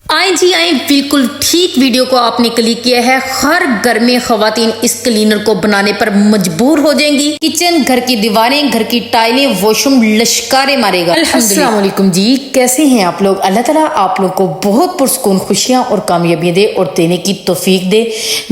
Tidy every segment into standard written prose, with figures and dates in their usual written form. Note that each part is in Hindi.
आए जी आए, बिल्कुल ठीक वीडियो को आपने क्लिक किया है। हर घर में खवातीन इस क्लीनर को बनाने पर मजबूर हो जाएंगी। किचन, घर की दीवारें, घर की टाइलें, वॉशरूम लश्कारे मारेगा। अस्सलाम वालेकुम जी, कैसे हैं आप लोग? अल्लाह ताला आप लोग को बहुत पुरसकून खुशियां और कामयाबियां दे और देने की तौफीक दे।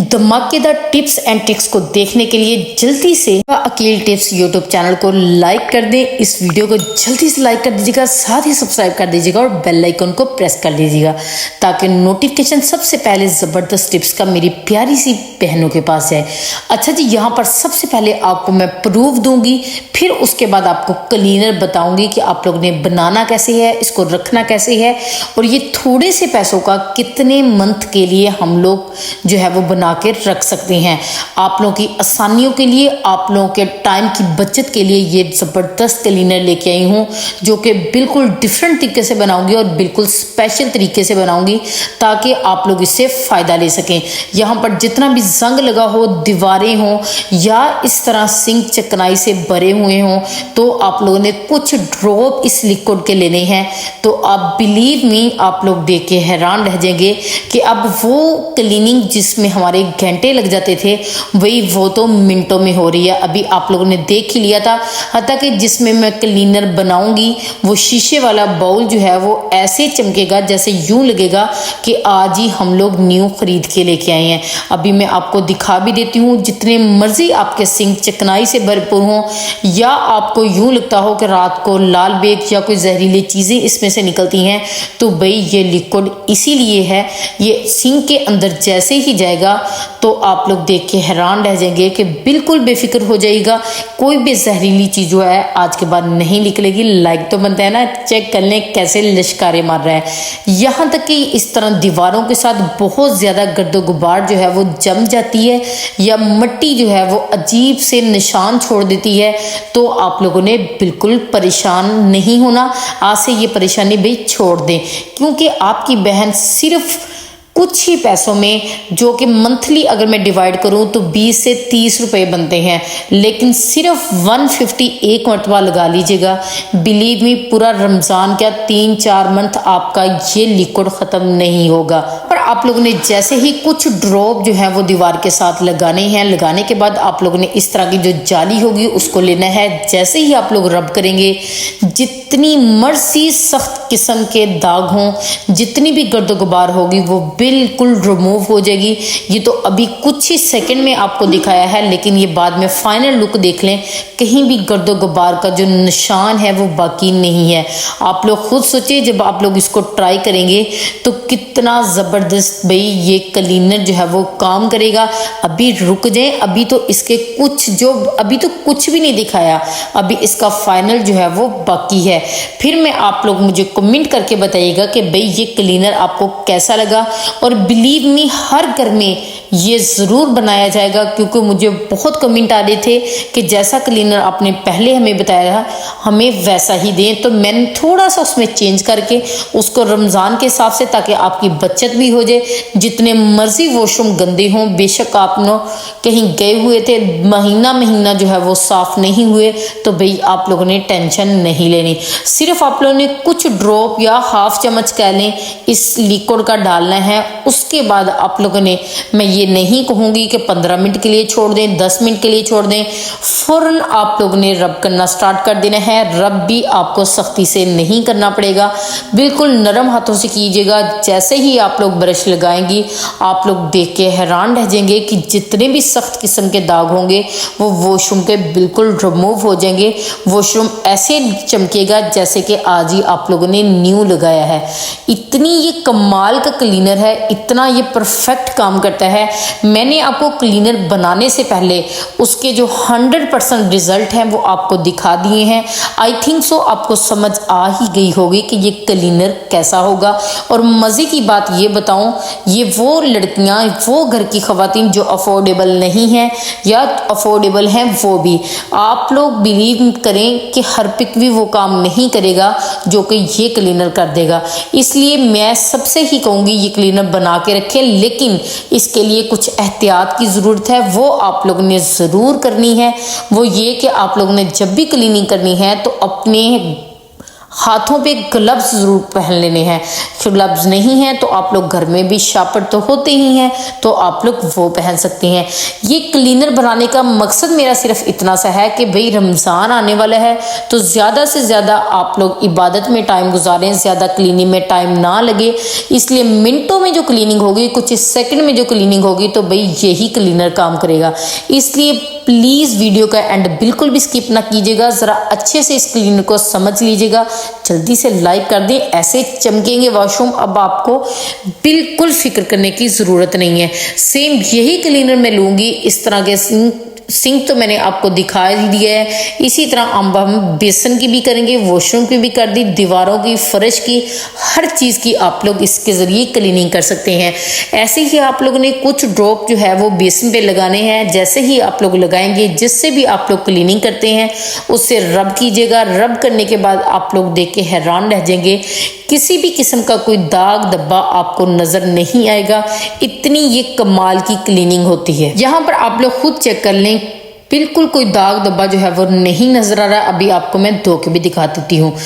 धमाकेदार टिप्स एंड ट्रिक्स को देखने के लिए जल्दी से अकील टिप्स यूट्यूब चैनल को लाइक कर दें। इस वीडियो को जल्दी से लाइक कर दीजिएगा, साथ ही सब्सक्राइब कर दीजिएगा और बेल आइकन को प्रेस कर दीजिएगा ताकि नोटिफिकेशन सबसे पहले जबरदस्त टिप्स का मेरी प्यारी सी बहनों के पास जाए। अच्छा जी, यहाँ पर सबसे पहले आपको मैं प्रूफ दूंगी, फिर उसके बाद आपको क्लीनर बताऊंगी कि आप लोग ने बनाना कैसे है, इसको रखना कैसे है और ये थोड़े से पैसों का कितने मंथ के लिए हम लोग जो है वो बना के रख सकते हैं। आप लोगों की आसानियों के लिए, आप लोगों के टाइम की बचत के लिए ये जबरदस्त क्लीनर लेके आई हूँ, जो कि बिल्कुल डिफरेंट तरीके से बनाऊंगी और बिल्कुल स्पेशल तरीके से बनाऊंगी ताकि आप लोग इससे फायदा ले सकें। यहाँ पर जितना भी जंग लगा हो, दीवारें हो या इस तरह सिंक चिकनाई से भरे हुए हों, तो आप लोगों ने कुछ ड्रॉप इस लिक्विड के लेने हैं। तो आप बिलीव मी, आप लोग देख के हैरान रह जाएंगे कि अब वो क्लीनिंग जिसमें हमारे घंटे लग जाते थे, वही वो तो मिनटों में हो रही है। अभी आप लोगों ने देख ही लिया था, हत्ता कि जिसमें मैं क्लीनर बनाऊंगी वो शीशे वाला बाउल जो है वो ऐसे चमकेगा जैसे यूं लगेगा कि आज ही हम लोग न्यू खरीद के लेके आए हैं। अभी मैं आपको दिखा भी देती हूँ। जितने मर्जी आपके सिंक चिकनाई से भरपूर हों या आपको यूं लगता हो कि रात को लाल बेग या कोई जहरीली चीजें इसमें से निकलती हैं, तो भाई ये लिक्विड इसीलिए है। ये सिंक के अंदर जैसे ही जाएगा तो आप लोग देख के हैरान रह जाएंगे कि बिल्कुल बेफिक्र हो जाएगा, कोई भी जहरीली चीज जो है आज के बाद नहीं निकलेगी। लाइक तो बनता है ना, चेक कर लें कैसे लश्कारे मार रहा है। यहाँ तक कि इस तरह दीवारों के साथ बहुत ज्यादा गर्दो गुबार जो है वो जम जाती है या मिट्टी जो है वो अजीब से निशान छोड़ देती है, तो आप लोगों ने बिल्कुल परेशान नहीं होना। आज से ये परेशानी भाई छोड़ दें, क्योंकि आपकी बहन सिर्फ कुछ ही पैसों में, जो कि मंथली अगर मैं डिवाइड करूं तो 20 से 30 रुपए बनते हैं, लेकिन सिर्फ 150 एक मरतबा लगा लीजिएगा। बिलीव मी, पूरा रमजान क्या 3-4 मंथ आपका ये लिक्विड खत्म नहीं होगा। पर आप लोगों ने जैसे ही कुछ ड्रॉप जो है वो दीवार के साथ लगाने हैं, लगाने के बाद आप लोगों ने इस तरह की जो जाली होगी उसको लेना है। जैसे ही आप लोग रब करेंगे, जितनी मर्जी सख्त किस्म के दाग हों, जितनी भी गर्द गुबार होगी वो बिल्कुल रिमूव हो जाएगी। ये तो अभी कुछ ही सेकंड में आपको दिखाया है, लेकिन ये बाद में फाइनल लुक देख लें, कहीं भी गर्द गुबार का जो निशान है वो बाकी नहीं है। आप लोग खुद सोचिए, जब आप लोग इसको ट्राई करेंगे तो कितना जबरदस्त भाई ये क्लीनर जो है वो काम करेगा। अभी रुक जाए, अभी तो इसके कुछ जो अभी तो कुछ भी नहीं दिखाया, अभी इसका फाइनल जो है वो बाकी है। फिर मैं आप लोग मुझे कमेंट करके बताइएगा कि भाई ये क्लीनर आपको कैसा लगा। और बिलीव मी, हर घर में ये ज़रूर बनाया जाएगा, क्योंकि मुझे बहुत कमेंट आ रहे थे कि जैसा क्लीनर आपने पहले हमें बताया था हमें वैसा ही दें। तो मैंने थोड़ा सा उसमें चेंज करके उसको रमज़ान के हिसाब से, ताकि आपकी बचत भी हो जाए। जितने मर्जी वॉशरूम गंदे हों, बेशक आप कहीं गए हुए थे, महीना महीना जो है वो साफ़ नहीं हुए, तो भाई आप लोगों ने टेंशन नहीं लेनी। सिर्फ आप लोगों ने कुछ ड्रॉप या हाफ चम्मच कह लें इस लिक्विड का डालना है। उसके बाद आप लोगों ने, मैं ये नहीं कहूँगी कि 15 मिनट के लिए छोड़ दें, 10 मिनट के लिए छोड़ दें, फ़ौरन आप लोगों ने रब करना स्टार्ट कर देना है। रब भी आपको सख्ती से नहीं करना पड़ेगा, बिल्कुल नरम हाथों से कीजिएगा। जैसे ही आप लोग ब्रश लगाएंगी, आप लोग देख के हैरान रह जाएंगे कि जितने भी सख्त किस्म के दाग होंगे वो वॉशरूम के बिल्कुल रिमूव हो जाएंगे। वॉशरूम ऐसे चमकेगा जैसे कि आज ही आप लोगों ने न्यू लगाया है। इतनी ये कमाल का क्लीनर है, इतना ये परफेक्ट काम करता है। मैंने आपको क्लीनर बनाने से पहले उसके जो 100% रिजल्ट हैं वो आपको दिखा दिए हैं। आई थिंक सो आपको समझ आ ही गई होगी कि ये क्लीनर कैसा होगा। और मज़े की बात ये बताऊं, ये वो लड़कियां, वो घर की खवातीन जो अफोर्डेबल नहीं हैं या अफोर्डेबल हैं, वो भी आप लोग बिलीव करें कि हर पिक भी वो काम नहीं करेगा जो कि ये क्लीनर कर देगा। इसलिए मैं सबसे ही कहूँगी ये क्लीनर बना के रखें, लेकिन इसके लिए कुछ एहतियात की ज़रूरत है, वो आप लोगों ने ज़रूर करनी है। वो ये कि आप लोगों ने जब भी क्लीनिंग करनी है तो अपने हाथों पे ग्लव्स जरूर पहन लेने हैं। ग्लव्स नहीं हैं तो आप लोग घर में भी शापर तो होते ही हैं, तो आप लोग वो पहन सकते हैं। ये क्लीनर बनाने का मकसद मेरा सिर्फ इतना सा है कि भाई रमज़ान आने वाला है तो ज़्यादा से ज़्यादा आप लोग इबादत में टाइम गुजारें, ज़्यादा क्लीनिंग में टाइम ना लगे। इसलिए मिनटों में जो क्लीनिंग होगी, कुछ सेकंड में जो क्लीनिंग होगी, तो भाई यही क्लीनर काम करेगा। इसलिए प्लीज़ वीडियो का एंड बिल्कुल भी स्किप ना कीजिएगा, ज़रा अच्छे से इस क्लीनर को समझ लीजिएगा। जल्दी से लाइक कर दें, ऐसे चमकेंगे वॉशरूम, अब आपको बिल्कुल फिक्र करने की ज़रूरत नहीं है। सेम यही क्लीनर मैं लूँगी, इस तरह के सिंक तो मैंने आपको दिखा ही दिया है। इसी तरह हम बेसन की भी करेंगे, वॉशरूम की भी कर दी, दीवारों की, फर्श की, हर चीज़ की आप लोग इसके ज़रिए क्लीनिंग कर सकते हैं। ऐसे ही आप लोगों ने कुछ ड्रॉप जो है वो बेसन पे लगाने हैं। जैसे ही आप लोग लगाएंगे, जिससे भी आप लोग क्लीनिंग करते हैं उससे रब कीजिएगा। रब करने के बाद आप लोग देख के हैरान रह जाएंगे, किसी भी किस्म का कोई दाग धब्बा आपको नजर नहीं आएगा। इतनी ये कमाल की क्लीनिंग होती है। यहाँ पर आप लोग खुद चेक कर लें, बिल्कुल कोई दाग धब्बा जो है वो नहीं नजर आ रहा। अभी आपको मैं धो के भी दिखा देती हूँ।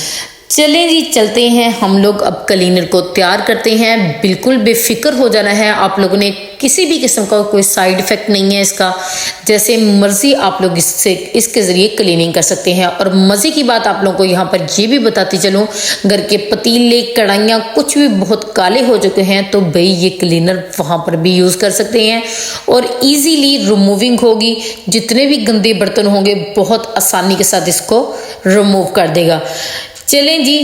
चलें जी, चलते हैं हम लोग अब क्लीनर को तैयार करते हैं। बिल्कुल बेफिक्र हो जाना है आप लोगों ने, किसी भी किस्म का कोई साइड इफेक्ट नहीं है इसका। जैसे मर्जी आप लोग इसके ज़रिए क्लीनिंग कर सकते हैं। और मज़े की बात आप लोगों को यहाँ पर ये भी बताती चलूँ, घर के पतीले, कढ़ाइयाँ कुछ भी बहुत काले हो चुके हैं तो भाई ये क्लीनर वहाँ पर भी यूज़ कर सकते हैं और ईजीली रिमूविंग होगी। जितने भी गंदे बर्तन होंगे बहुत आसानी के साथ इसको रिमूव कर देगा। चलें जी,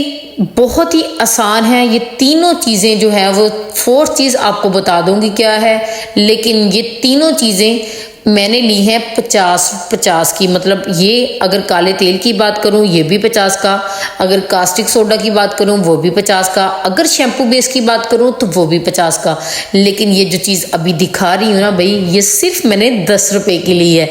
बहुत ही आसान है। ये तीनों चीज़ें जो है वो, फोर्थ चीज़ आपको बता दूंगी क्या है, लेकिन ये तीनों चीज़ें मैंने ली हैं 50-50 की। मतलब ये अगर काले तेल की बात करूं ये भी 50 का, अगर कास्टिक सोडा की बात करूं वो भी 50 का, अगर शैम्पू बेस की बात करूं तो वो भी 50 का। लेकिन ये जो चीज़ अभी दिखा रही हूँ ना भाई, ये सिर्फ मैंने 10 रुपये की ली है।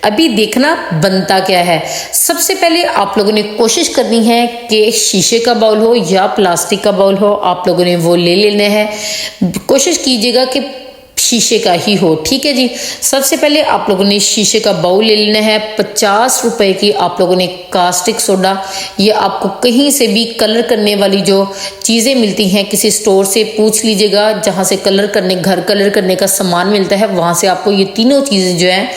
अभी देखना बनता क्या है। सबसे पहले आप लोगों ने कोशिश करनी है कि शीशे का बाउल हो या प्लास्टिक का बाउल हो, आप लोगों ने वो ले लेना है। कोशिश कीजिएगा कि शीशे का ही हो, ठीक है जी। सबसे पहले आप लोगों ने शीशे का बाउल ले लेना है। 50 रुपए की आप लोगों ने कास्टिक सोडा, ये आपको कहीं से भी कलर करने वाली जो चीज़ें मिलती हैं किसी स्टोर से पूछ लीजिएगा, जहाँ से घर कलर करने का सामान मिलता है, वहाँ से आपको ये तीनों चीज़ें जो हैं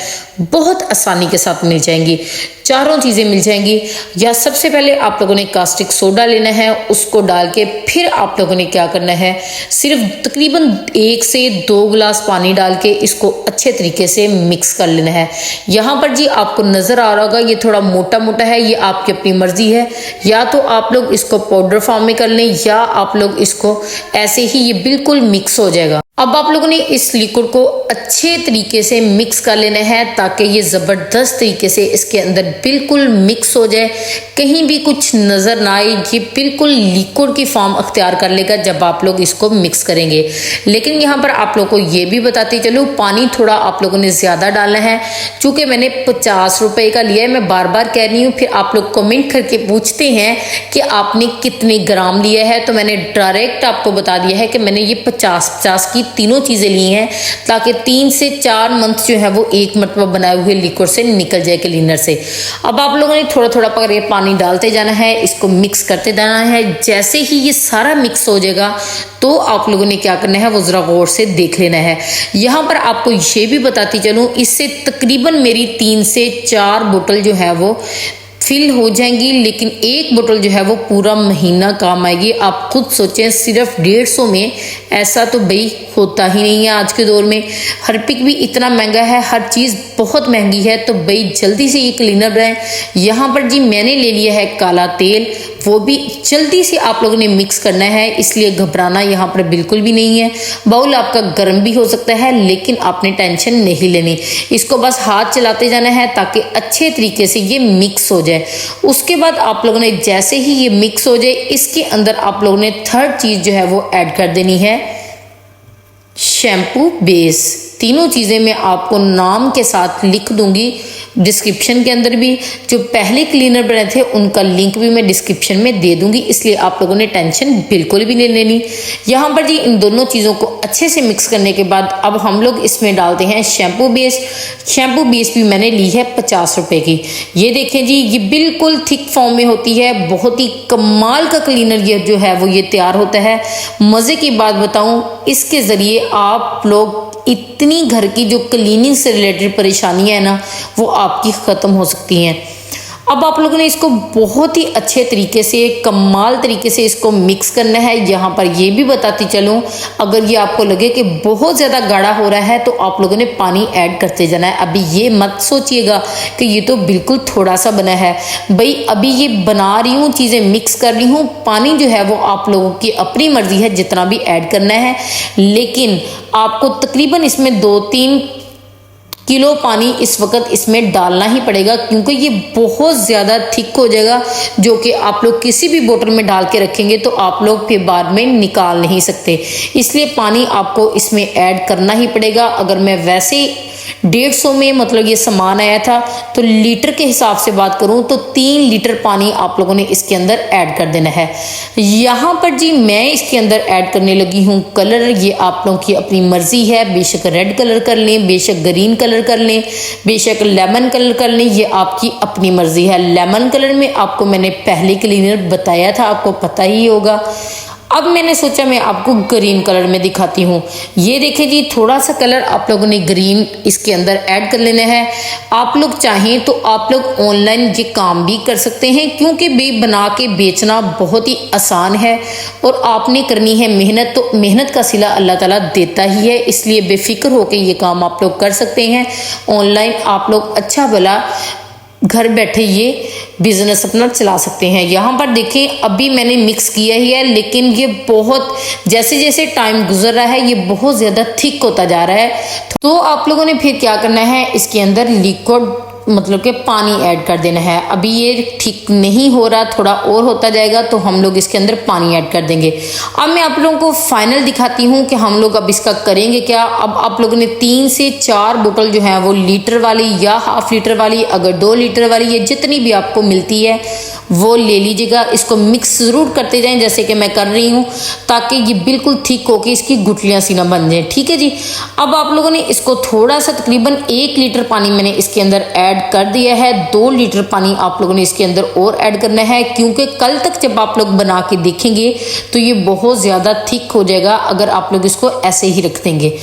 बहुत आसानी के साथ मिल जाएंगी। चारों चीज़ें मिल जाएंगी। या सबसे पहले आप लोगों ने कास्टिक सोडा लेना है, उसको डाल के फिर आप लोगों ने क्या करना है, सिर्फ तकरीबन 1 से 2 गिलास पानी डाल के इसको अच्छे तरीके से मिक्स कर लेना है। यहाँ पर जी आपको नज़र आ रहा होगा ये थोड़ा मोटा मोटा है, ये आपकी अपनी मर्जी है। या तो आप लोग इसको पाउडर फॉर्म में कर लें या आप लोग इसको ऐसे ही, ये बिल्कुल मिक्स हो जाएगा। अब आप लोगों ने इस लिक्विड को अच्छे तरीके से मिक्स कर लेना है ताकि ये ज़बरदस्त तरीके से इसके अंदर बिल्कुल मिक्स हो जाए, कहीं भी कुछ नज़र ना आए। ये बिल्कुल लिक्विड की फॉर्म अख्तियार कर लेगा जब आप लोग इसको मिक्स करेंगे। लेकिन यहाँ पर आप लोगों को ये भी बताती चलूँ, पानी थोड़ा आप लोगों ने ज़्यादा डालना है। चूँकि मैंने 50 रुपये का लिया है, मैं बार बार कह रही हूँ, फिर आप लोग कमेंट करके पूछते हैं कि आपने कितने ग्राम लिया है, तो मैंने डायरेक्ट आपको बता दिया है कि मैंने ये 50-50 की तीनों चीज़ें ली हैं ताकि 3 से 4 मंथ जो है वो एक मरतबा बनाए हुए लिक्विड से निकल जाए क्लीनर से। अब आप लोगों ने थोड़ा थोड़ा पर ये पानी डालते जाना है, इसको मिक्स करते जाना है। जैसे ही ये सारा मिक्स हो जाएगा तो आप लोगों ने क्या करना है वो ज़रा गौर से देख लेना है। यहाँ पर आपको ये भी बताती चलूँ, इससे तकरीबन मेरी 3 से 4 बोतल जो है वो फिल हो जाएंगी, लेकिन एक बोतल जो है वो पूरा महीना काम आएगी। आप खुद सोचें, सिर्फ 150 में ऐसा तो भाई होता ही नहीं है। आज के दौर में हार्पिक भी इतना महंगा है, हर चीज़ बहुत महंगी है, तो भाई जल्दी से ये क्लीनर बनाएं। यहाँ पर जी मैंने ले लिया है काला तेल, वो भी जल्दी से आप लोगों ने मिक्स करना है, इसलिए घबराना यहाँ पर बिल्कुल भी नहीं है। बाउल आपका गर्म भी हो सकता है लेकिन आपने टेंशन नहीं लेनी, इसको बस हाथ चलाते जाना है ताकि अच्छे तरीके से ये मिक्स हो जाए। उसके बाद आप लोगों ने जैसे ही ये मिक्स हो जाए, इसके अंदर आप लोगों ने थर्ड चीज़ जो है वो ऐड कर देनी है, शैम्पू बेस। तीनों चीज़ें मैं आपको नाम के साथ लिख दूंगी डिस्क्रिप्शन के अंदर भी। जो पहले क्लीनर बने थे उनका लिंक भी मैं डिस्क्रिप्शन में दे दूंगी, इसलिए आप लोगों ने टेंशन बिल्कुल भी नहीं लेनी। यहाँ पर जी इन दोनों चीज़ों को अच्छे से मिक्स करने के बाद अब हम लोग इसमें डालते हैं शैम्पू बेस। शैम्पू बेस भी मैंने ली है 50 रुपए की। ये देखें जी, ये बिल्कुल थिक फॉर्म में होती है, बहुत ही कमाल का क्लीनर ये जो है वो ये तैयार होता है। मज़े की बात बताऊं, इसके ज़रिए आप लोग इतनी घर की जो क्लीनिंग से रिलेटेड परेशानियां है ना वो आपकी ख़त्म हो सकती हैं। अब आप लोगों ने इसको बहुत ही अच्छे तरीके से, कमाल तरीके से इसको मिक्स करना है। यहाँ पर ये भी बताती चलूँ, अगर ये आपको लगे कि बहुत ज़्यादा गाढ़ा हो रहा है तो आप लोगों ने पानी ऐड करते जाना है। अभी ये मत सोचिएगा कि ये तो बिल्कुल थोड़ा सा बना है। भाई अभी ये बना रही हूँ, चीज़ें मिक्स कर रही हूँ, पानी जो है वो आप लोगों की अपनी मर्जी है जितना भी ऐड करना है, लेकिन आपको तकरीबन इसमें 2-3 किलो पानी इस वक्त इसमें डालना ही पड़ेगा, क्योंकि ये बहुत ज़्यादा थिक हो जाएगा, जो कि आप लोग किसी भी बोतल में डाल के रखेंगे तो आप लोग फिर बाद में निकाल नहीं सकते। इसलिए पानी आपको इसमें ऐड करना ही पड़ेगा। अगर मैं वैसे 150 में मतलब ये सामान आया था तो लीटर के हिसाब से बात करूं तो 3 लीटर पानी आप लोगों ने इसके अंदर ऐड कर देना है। यहाँ पर जी मैं इसके अंदर ऐड करने लगी हूँ कलर। ये आप लोगों की अपनी मर्जी है, बेशक रेड कलर कर लें, बेशक ग्रीन कलर कर लें, बेशक लेमन कलर कर लें, ये आपकी अपनी मर्जी है। लेमन कलर में आपको मैंने पहले क्लीनर बताया था, आपको पता ही होगा। अब मैंने सोचा मैं आपको ग्रीन कलर में दिखाती हूँ। ये देखें जी, थोड़ा सा कलर आप लोगों ने ग्रीन इसके अंदर ऐड कर लेना है। आप लोग चाहें तो आप लोग ऑनलाइन ये काम भी कर सकते हैं, क्योंकि बना के बेचना बहुत ही आसान है और आपने करनी है मेहनत, तो मेहनत का सिला अल्लाह ताला देता ही है। इसलिए बेफिक्र होकर ये काम आप लोग कर सकते हैं। ऑनलाइन आप लोग अच्छा भला घर बैठे ये बिजनेस अपना चला सकते हैं। यहाँ पर देखें अभी मैंने मिक्स किया ही है, लेकिन ये बहुत जैसे जैसे टाइम गुजर रहा है ये बहुत ज़्यादा थिक होता जा रहा है। तो आप लोगों ने फिर क्या करना है, इसके अंदर लिक्विड मतलब कि पानी ऐड कर देना है। अभी ये ठीक नहीं हो रहा, थोड़ा और होता जाएगा तो हम लोग इसके अंदर पानी ऐड कर देंगे। अब मैं आप लोगों को फाइनल दिखाती हूँ कि हम लोग अब इसका करेंगे क्या। अब आप लोगों ने 3 से 4 बोतल जो है वो लीटर वाली या हाफ लीटर वाली, अगर 2 लीटर वाली, ये जितनी भी आपको मिलती है वो ले लीजिएगा। इसको मिक्स ज़रूर करते जाएं जैसे कि मैं कर रही हूँ, ताकि ये बिल्कुल ठीक होके इसकी गुठलियाँ सी ना बन जाए। ठीक है जी। अब आप लोगों ने इसको थोड़ा सा तकरीबन 1 लीटर पानी मैंने इसके अंदर ऐड कर दिया है। 2 लीटर पानी आप लोगों ने इसके अंदर और ऐड करना है, क्योंकि कल तक जब आप लोग बना के देखेंगे तो ये बहुत ज़्यादा थिक हो जाएगा अगर आप लोग इसको ऐसे ही रख देंगे।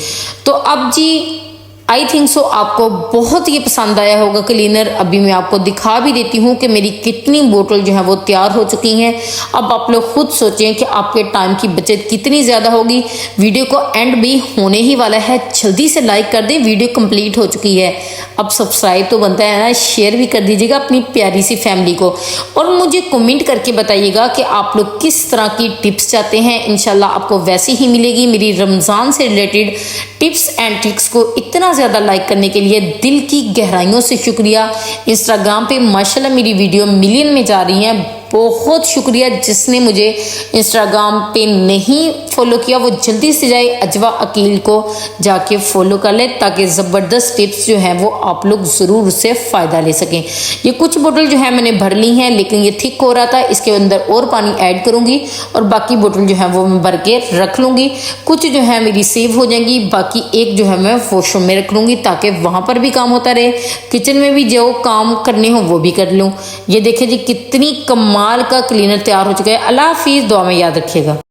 तो अब जी आई थिंक सो आपको बहुत ही पसंद आया होगा क्लीनर। अभी मैं आपको दिखा भी देती हूँ कि मेरी कितनी बोतल जो है वो तैयार हो चुकी हैं। अब आप लोग खुद सोचें कि आपके टाइम की बचत कितनी ज़्यादा होगी। वीडियो को एंड भी होने ही वाला है, जल्दी से लाइक कर दें। वीडियो कंप्लीट हो चुकी है, अब सब्सक्राइब तो बनता है ना, शेयर भी कर दीजिएगा अपनी प्यारी सी फैमिली को। और मुझे कमेंट करके बताइएगा कि आप लोग किस तरह की टिप्स चाहते हैं। इंशाल्लाह आपको वैसी ही मिलेगी। मेरी रमज़ान से रिलेटेड टिप्स एंड ट्रिक्स को इतना ज़्यादा लाइक करने के लिए दिल की गहराइयों से शुक्रिया। इंस्टाग्राम पे माशाल्लाह मेरी वीडियो मिलियन में जा रही हैं, बहुत शुक्रिया। जिसने मुझे इंस्टाग्राम पे नहीं फॉलो किया वो जल्दी से जाए, अजवा अकील को जाके फॉलो कर ले, ताकि ज़बरदस्त टिप्स जो हैं वो आप लोग ज़रूर उससे फ़ायदा ले सकें। ये कुछ बोतल जो है मैंने भर ली हैं, लेकिन ये थिक हो रहा था, इसके अंदर और पानी ऐड करूँगी और बाकी बोतल जो है वो मैं भर के रख लूँगी। कुछ जो है मेरी सेव हो जाएंगी, बाकी एक जो है मैं वॉशरूम में रख लूँगी, ताकि वहाँ पर भी काम होता रहे, किचन में भी जो काम करने हो वो भी कर लूँ। ये देखिए जी कितनी कमाल का क्लीनर तैयार हो चुका है। अल्लाह हाफिज़, दुआ में याद रखिएगा।